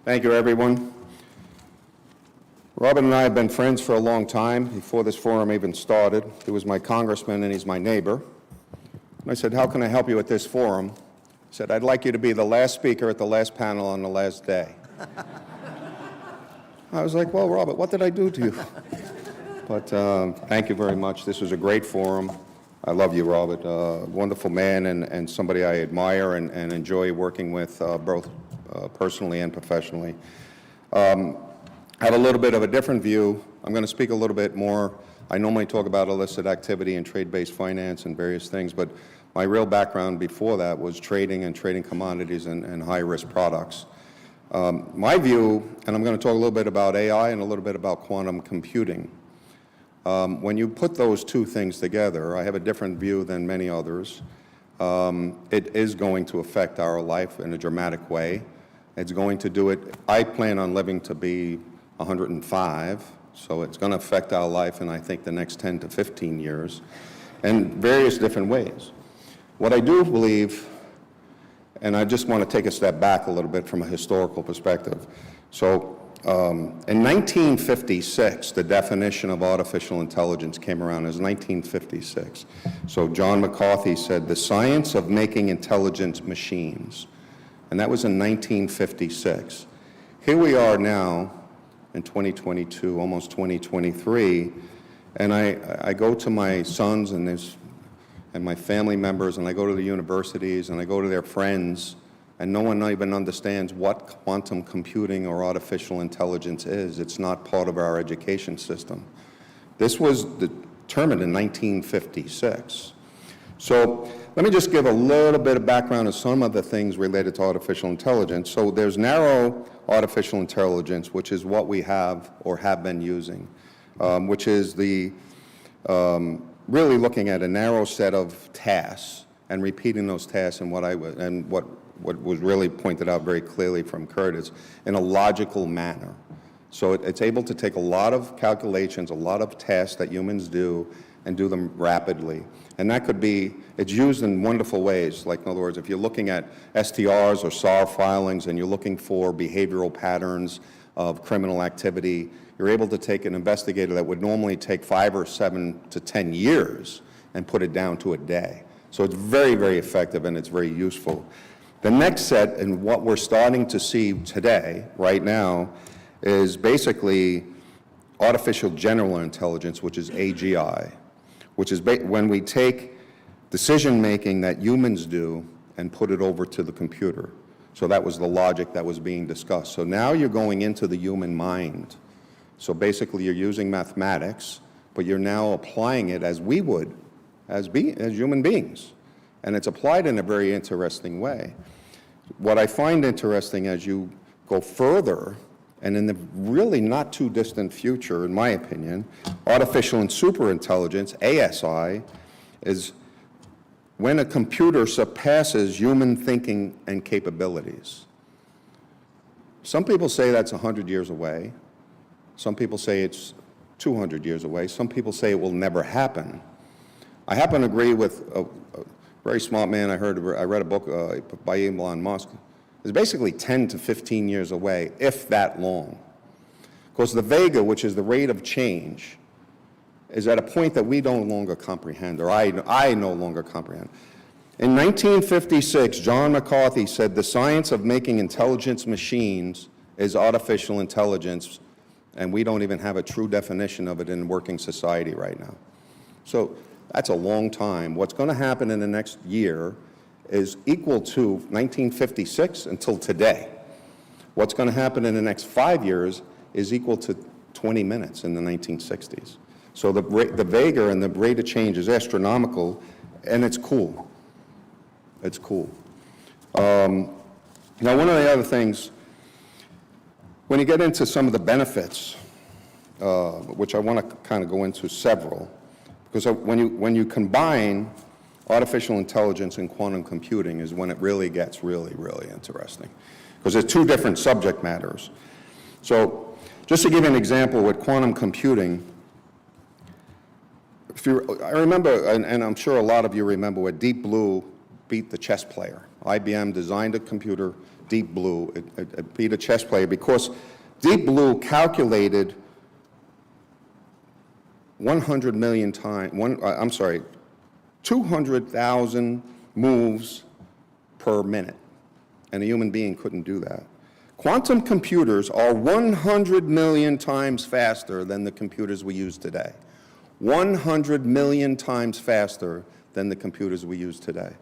Thank you, everyone. Robin and I have been friends for a long time, before this forum even started. He was my congressman and he's my neighbor. And I said, how can I help you at this forum? He said, I'd like you to be the last speaker at the last panel on the last day. I was like, well, Robert, what did I do to you? But thank you very much. This was a great forum. I love you, Robert. Wonderful man and somebody I admire and enjoy working with both personally and professionally. I have a little bit of a different view. I'm going to speak a little bit more. I normally talk about illicit activity and trade-based finance and various things, but my real background before that was trading and trading commodities and high-risk products. My view, and I'm going to talk a little bit about AI and a little bit about quantum computing. When you put those two things together, I have a different view than many others. It is going to affect our life in a dramatic way. It's going to do it. I plan on living to be 105, so it's going to affect our life in, I think, the next 10 to 15 years in various different ways. What I do believe, and I just want to take a step back a little bit from a historical perspective. So in 1956, the definition of artificial intelligence came around as 1956. So John McCarthy said, the science of making intelligent machines. And that was in 1956. Here we are now in 2022, almost 2023, and I go to my sons and my family members, and I go to the universities, and I go to their friends, and no one even understands what quantum computing or artificial intelligence is. It's not part of our education system. This was determined in 1956. So let me just give a little bit of background on some of the things related to artificial intelligence. So there's narrow artificial intelligence, which is what we have or have been using, which is the really looking at a narrow set of tasks and repeating those tasks and what was really pointed out very clearly from Curtis in a logical manner. So it's able to take a lot of calculations, a lot of tasks that humans do, and do them rapidly. And that could be, it's used in wonderful ways. Like, in other words, if you're looking at STRs or SAR filings and you're looking for behavioral patterns of criminal activity, you're able to take an investigator that would normally take 5 or 7 to 10 years and put it down to a day. So it's very, very effective and it's very useful. The next set, and what we're starting to see today, right now, is basically artificial general intelligence, which is AGI, which is when we take decision-making that humans do and put it over to the computer. So that was the logic that was being discussed. So now you're going into the human mind. So basically you're using mathematics, but you're now applying it as we would, as human beings. And it's applied in a very interesting way. What I find interesting as you go further, and in the really not too distant future, in my opinion, artificial and superintelligence, ASI, is when a computer surpasses human thinking and capabilities. Some people say that's 100 years away. Some people say it's 200 years away. Some people say it will never happen. I happen to agree with a very smart man I read a book by Elon Musk. It's basically 10 to 15 years away, if that long. Because the vega, which is the rate of change, is at a point that we no longer comprehend, or I no longer comprehend. In 1956, John McCarthy said the science of making intelligent machines is artificial intelligence, and we don't even have a true definition of it in working society right now. So that's a long time. What's going to happen in the next year is equal to 1956 until today. What's going to happen in the next 5 years is equal to 20 minutes in the 1960s. So the vega and the rate of change is astronomical, and it's cool. It's cool. Now, one of the other things, when you get into some of the benefits, which I want to kind of go into several, because when you combine artificial intelligence and quantum computing is when it really gets really, really interesting, because there's two different subject matters. So just to give you an example with quantum computing, I remember, and I'm sure a lot of you remember, where Deep Blue beat the chess player IBM designed a computer, Deep Blue. It beat a chess player because Deep Blue calculated 100 million times, 200,000 moves per minute, and a human being couldn't do that. Quantum computers are 100 million times faster than the computers we use today. 100 million times faster than the computers we use today.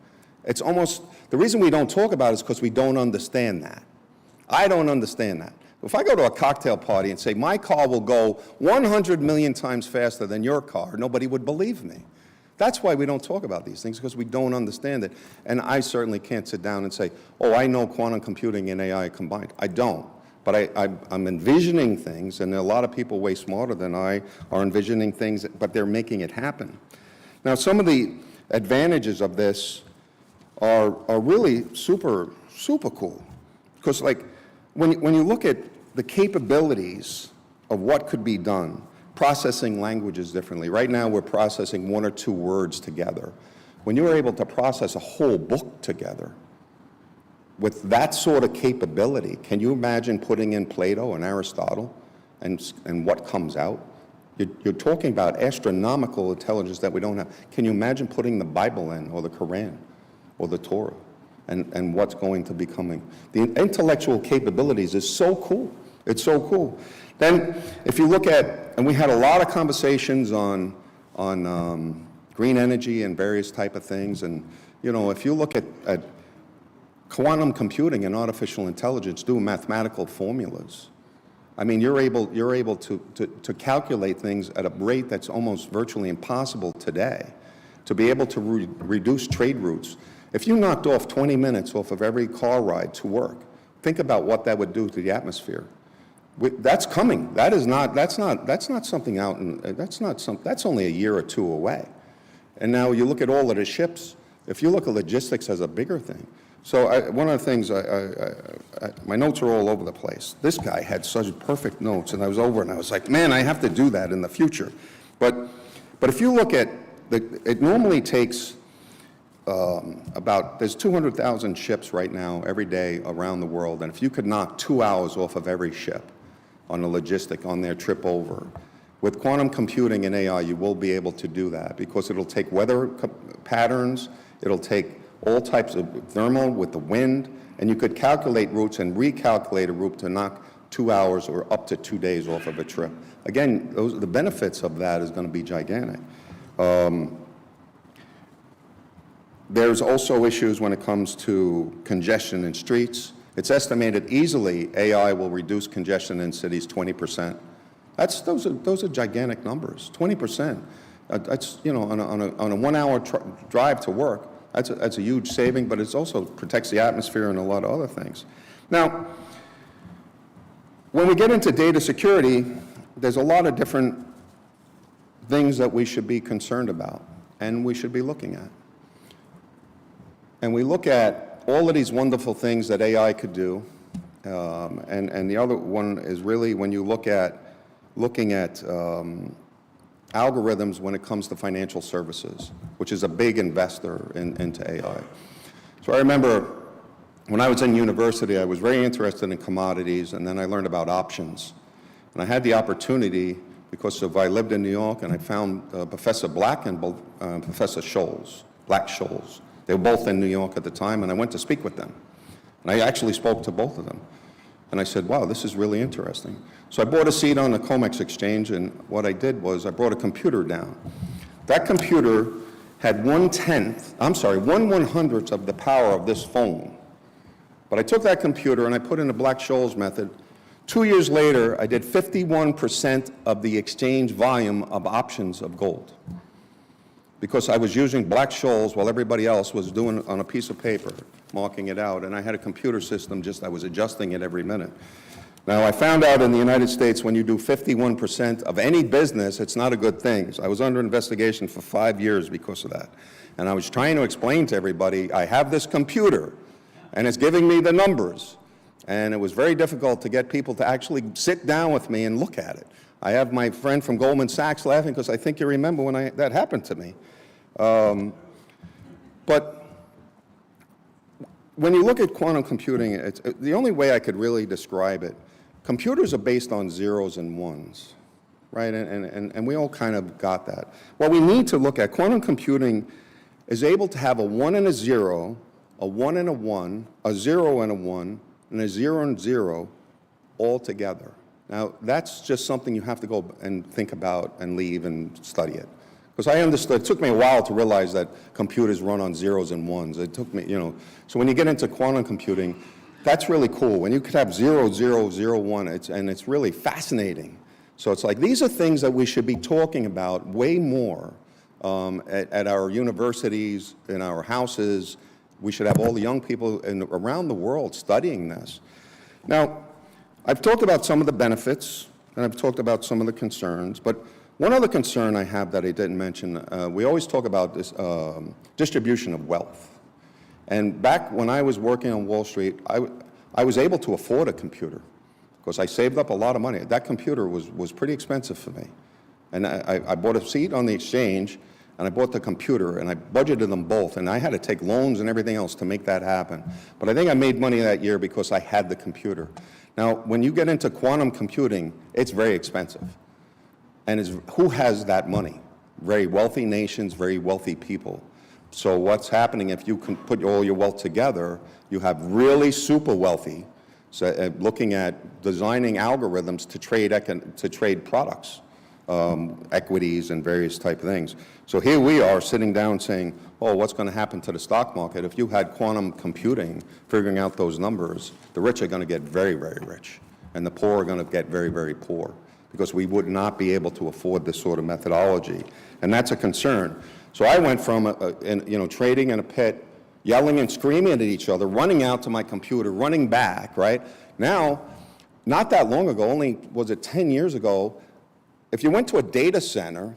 It's almost, the reason we don't talk about it is because we don't understand that. I don't understand that. If I go to a cocktail party and say, my car will go 100 million times faster than your car, nobody would believe me. That's why we don't talk about these things, because we don't understand it. And I certainly can't sit down and say, oh, I know quantum computing and AI combined. I don't. But I'm envisioning things, and a lot of people way smarter than I are envisioning things, but they're making it happen. Now, some of the advantages of this are really super cool. Because like, when you look at the capabilities of what could be done, processing languages differently. Right now, we're processing 1 or 2 words together. When you're able to process a whole book together, with that sort of capability, can you imagine putting in Plato and Aristotle and what comes out? You're talking about astronomical intelligence that we don't have. Can you imagine putting the Bible in, or the Quran, or the Torah, and what's going to be coming? The intellectual capabilities is so cool. It's so cool. Then, if you look at, and we had a lot of conversations on green energy and various type of things, and if you look at quantum computing and artificial intelligence, do mathematical formulas. I mean, you're able to calculate things at a rate that's almost virtually impossible today, to be able to reduce trade routes. If you knocked off 20 minutes off of every car ride to work, think about what that would do to the atmosphere. That's coming. That's not something out, that's only a year or 2 away. And now you look at all of the ships. If you look at logistics as a bigger thing. So one of the things, my notes are all over the place. This guy had such perfect notes, and I was over and I was like, man, I have to do that in the future. But if you look at, it normally takes there's 200,000 ships right now every day around the world, and if you could knock 2 hours off of every ship on a logistic, on their trip over, with quantum computing and AI, you will be able to do that, because it'll take weather patterns, it'll take all types of thermal with the wind, and you could calculate routes and recalculate a route to knock 2 hours or up to 2 days off of a trip. Again, the benefits of that is going to be gigantic. There's also issues when it comes to congestion in streets. It's estimated easily AI will reduce congestion in cities 20%. Those are gigantic numbers. 20%. That's on a 1 hour drive to work. That's a huge saving, but it also protects the atmosphere and a lot of other things. Now, when we get into data security, there's a lot of different things that we should be concerned about and we should be looking at. And we look at all of these wonderful things that AI could do, and the other one is really when you looking at algorithms when it comes to financial services, which is a big investor into AI. So I remember when I was in university, I was very interested in commodities, and then I learned about options. And I had the opportunity, because I lived in New York, and I found Professor Black and Professor Scholes, Black Scholes. They were both in New York at the time, and I went to speak with them. And I actually spoke to both of them. And I said, wow, this is really interesting. So I bought a seat on the COMEX exchange, and what I did was I brought a computer down. That computer had 1/100th of the power of this phone. But I took that computer and I put in the Black-Scholes method. 2 years later, I did 51% of the exchange volume of options of gold, because I was using Black-Scholes while everybody else was doing it on a piece of paper, marking it out, and I had a computer system, I was adjusting it every minute. Now, I found out in the United States, when you do 51% of any business, it's not a good thing. So I was under investigation for 5 years because of that. And I was trying to explain to everybody, I have this computer, and it's giving me the numbers. And it was very difficult to get people to actually sit down with me and look at it. I have my friend from Goldman Sachs laughing, because I think you remember when that happened to me. But when you look at quantum computing, the only way I could really describe it, computers are based on zeros and ones, right? And we all kind of got that. What we need to look at, quantum computing is able to have a 1 and a 0, a 1 and a 1, a 0 and a 1, and a 0 and 0 all together. Now, that's just something you have to go and think about and leave and study it. Because I understood, it took me a while to realize that computers run on zeros and ones. It took me, so when you get into quantum computing, that's really cool. When you could have 0, 0, 0, 1, and it's really fascinating. So it's like, these are things that we should be talking about way more at our universities, in our houses. We should have all the young people around the world studying this. Now, I've talked about some of the benefits, and I've talked about some of the concerns, but one other concern I have that I didn't mention, we always talk about this distribution of wealth. And back when I was working on Wall Street, I was able to afford a computer because I saved up a lot of money. That computer was pretty expensive for me. And I bought a seat on the exchange, and I bought the computer, and I budgeted them both, and I had to take loans and everything else to make that happen. But I think I made money that year because I had the computer. Now, when you get into quantum computing, it's very expensive. And who has that money? Very wealthy nations, very wealthy people. So what's happening if you can put all your wealth together, you have really super wealthy, so looking at designing algorithms to trade products, equities and various type of things. So here we are sitting down saying, oh, what's going to happen to the stock market? If you had quantum computing, figuring out those numbers, the rich are going to get very, very rich, and the poor are going to get very, very poor, because we would not be able to afford this sort of methodology. And that's a concern. So I went from trading in a pit, yelling and screaming at each other, running out to my computer, running back, right? Now, not that long ago, only, was it 10 years ago, if you went to a data center,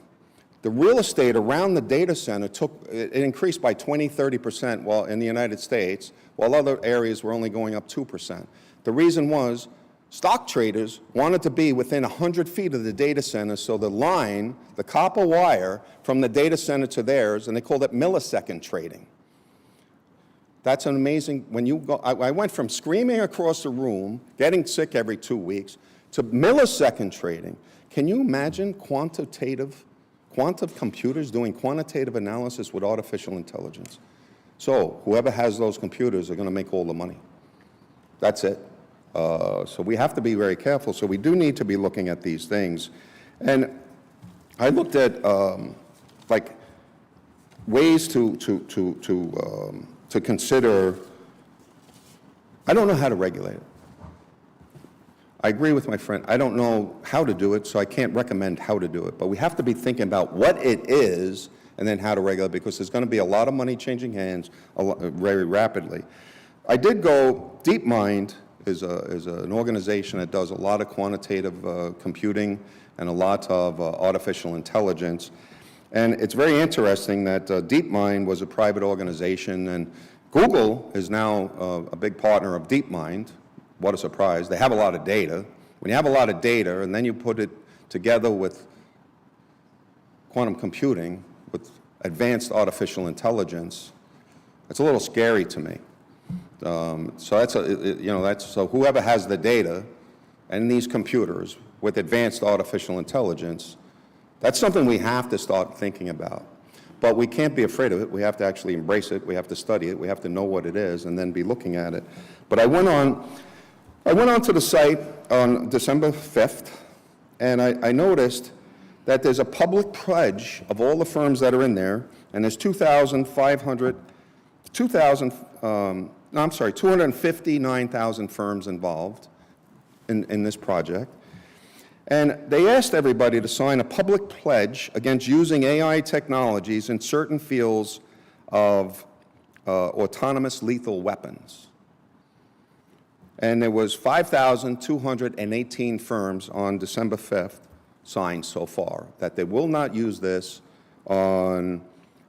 the real estate around the data center it increased by 20, 30% while in the United States, while other areas were only going up 2%. The reason was stock traders wanted to be within 100 feet of the data center, so the line, the copper wire from the data center to theirs, and they called it millisecond trading. That's an amazing, when you go, I went from screaming across the room, getting sick every 2 weeks, to millisecond trading. Can you imagine quantum computers doing quantitative analysis with artificial intelligence? So whoever has those computers are going to make all the money. That's it. So we have to be very careful. So we do need to be looking at these things. And I looked at like ways to consider. I don't know how to regulate it. I agree with my friend. I don't know how to do it, so I can't recommend how to do it. But we have to be thinking about what it is and then how to regulate it, because there's going to be a lot of money changing hands very rapidly. I did go, DeepMind is an organization that does a lot of quantitative computing and a lot of artificial intelligence. And it's very interesting that DeepMind was a private organization, and Google is now a big partner of DeepMind. What a surprise. They have a lot of data. When you have a lot of data and then you put it together with quantum computing, with advanced artificial intelligence, it's a little scary to me. So so whoever has the data and these computers with advanced artificial intelligence, that's something we have to start thinking about. But we can't be afraid of it. We have to actually embrace it. We have to study it. We have to know what it is and then be looking at it. But I went on to the site on December 5th, and I noticed that there's a public pledge of all the firms that are in there, and there's 259,000 firms involved in this project. And they asked everybody to sign a public pledge against using AI technologies in certain fields of autonomous lethal weapons. And there was 5,218 firms on December 5th signed so far that they will not use this on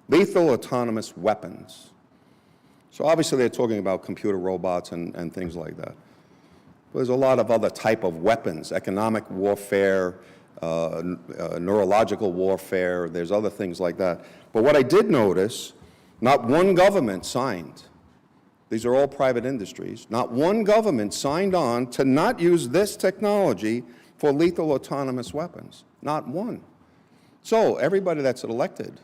lethal autonomous weapons. So obviously they're talking about computer robots and things like that. But there's a lot of other type of weapons, economic warfare, neurological warfare, there's other things like that. But what I did notice, not one government signed These are all private industries. Not one government signed on to not use this technology for lethal autonomous weapons. Not one. So everybody that's elected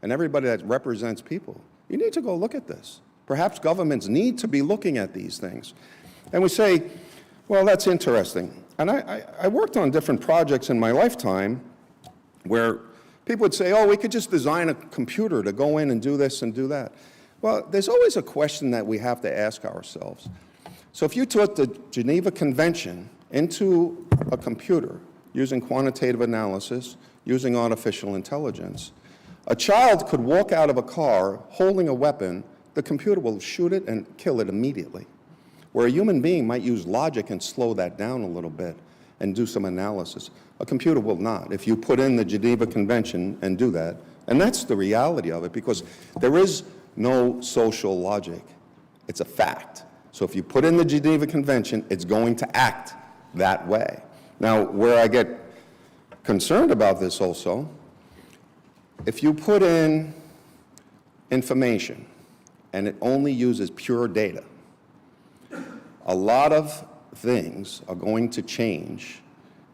and everybody that represents people, you need to go look at this. Perhaps governments need to be looking at these things. And we say, well, that's interesting. And I worked on different projects in my lifetime where people would say, oh, we could just design a computer to go in and do this and do that. Well, there's always a question that we have to ask ourselves. So if you took the Geneva Convention into a computer using quantitative analysis, using artificial intelligence, a child could walk out of a car holding a weapon, the computer will shoot it and kill it immediately. Where a human being might use logic and slow that down a little bit and do some analysis. A computer will not. If you put in the Geneva Convention and do that, and that's the reality of it, because there is no social logic. It's a fact. So if you put in the Geneva Convention, it's going to act that way. Now, where I get concerned about this also, if you put in information and it only uses pure data, a lot of things are going to change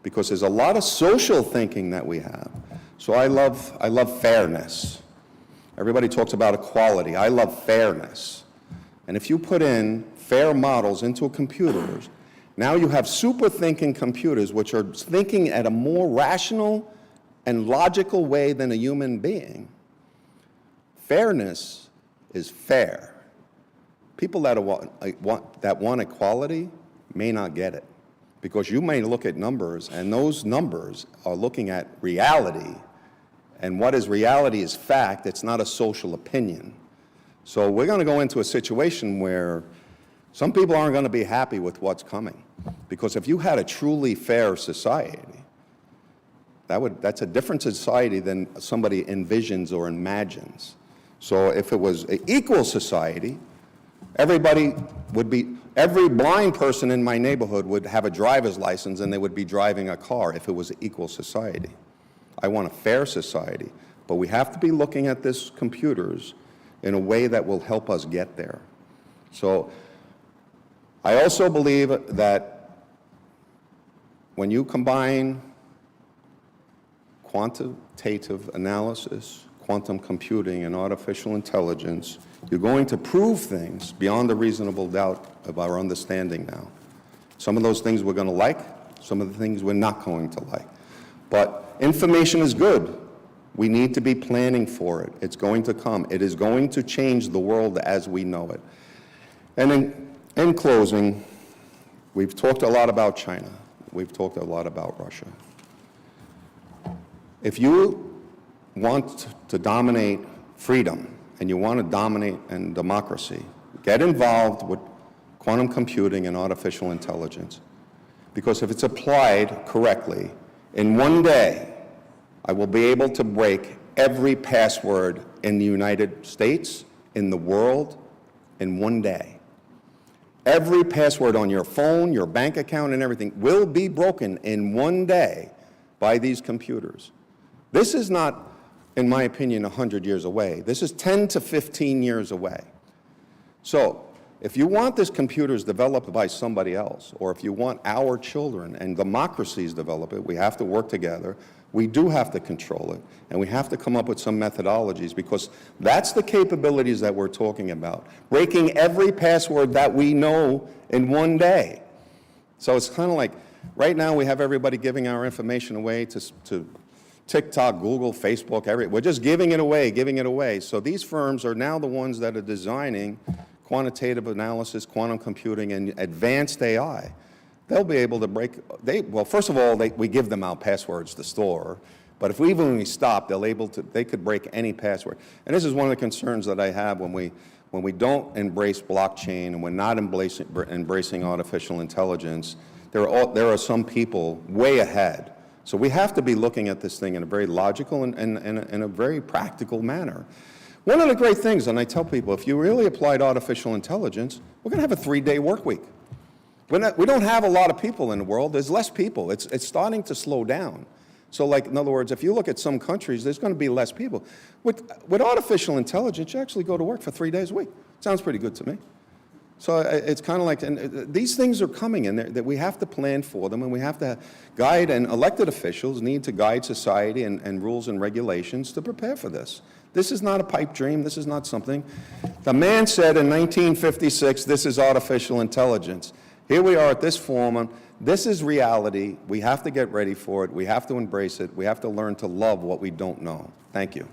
because there's a lot of social thinking that we have. So I love fairness. Everybody talks about equality. I love fairness. And if you put in fair models into computers, now you have super thinking computers which are thinking at a more rational and logical way than a human being. Fairness is fair. People that want equality may not get it, because you may look at numbers, and those numbers are looking at reality, and what is reality is fact. It's not a social opinion. So we're going to go into a situation where some people aren't going to be happy with what's coming, because if you had a truly fair society, that's a different society than somebody envisions or imagines. So if it was an equal society, every blind person in my neighborhood would have a driver's license and they would be driving a car if it was an equal society. I want a fair society, but we have to be looking at these computers in a way that will help us get there. So I also believe that when you combine quantitative analysis, quantum computing, and artificial intelligence, you're going to prove things beyond a reasonable doubt of our understanding now. Some of those things we're going to like, some of the things we're not going to like. But information is good. We need to be planning for it. It's going to come. It is going to change the world as we know it. And in closing, we've talked a lot about China. We've talked a lot about Russia. If you want to dominate freedom and you want to dominate in democracy, get involved with quantum computing and artificial intelligence. Because if it's applied correctly, in one day, I will be able to break every password in the United States, in the world, in one day. Every password on your phone, your bank account, and everything will be broken in one day by these computers. This is not, in my opinion, 100 years away. This is 10 to 15 years away. So if you want these computers developed by somebody else, or if you want our children and democracies develop it, we have to work together. We do have to control it, and we have to come up with some methodologies, because that's the capabilities that we're talking about. Breaking every password that we know in one day. So it's kind of like, right now we have everybody giving our information away to TikTok, Google, Facebook, we're just giving it away. So these firms are now the ones that are designing quantitative analysis, quantum computing, and advanced AI. They'll be able to well, first of all, we give them out passwords to store, but if we stop, they could break any password. And this is one of the concerns that I have when we don't embrace blockchain and we're not embracing artificial intelligence. There are some people way ahead. So we have to be looking at this thing in a very logical and in a very practical manner. One of the great things, and I tell people, if you really applied artificial intelligence, we're going to have a 3-day work week. We don't have a lot of people in the world. There's less people. It's starting to slow down. So, like, in other words, if you look at some countries, there's going to be less people. With artificial intelligence, you actually go to work for 3 days a week. Sounds pretty good to me. So it's kind of like, and these things are coming, and that we have to plan for them, and we have to guide, and elected officials need to guide society and rules and regulations to prepare for this. This is not a pipe dream. This is not something. The man said in 1956, this is artificial intelligence. Here we are at this forum. This is reality. We have to get ready for it. We have to embrace it. We have to learn to love what we don't know. Thank you.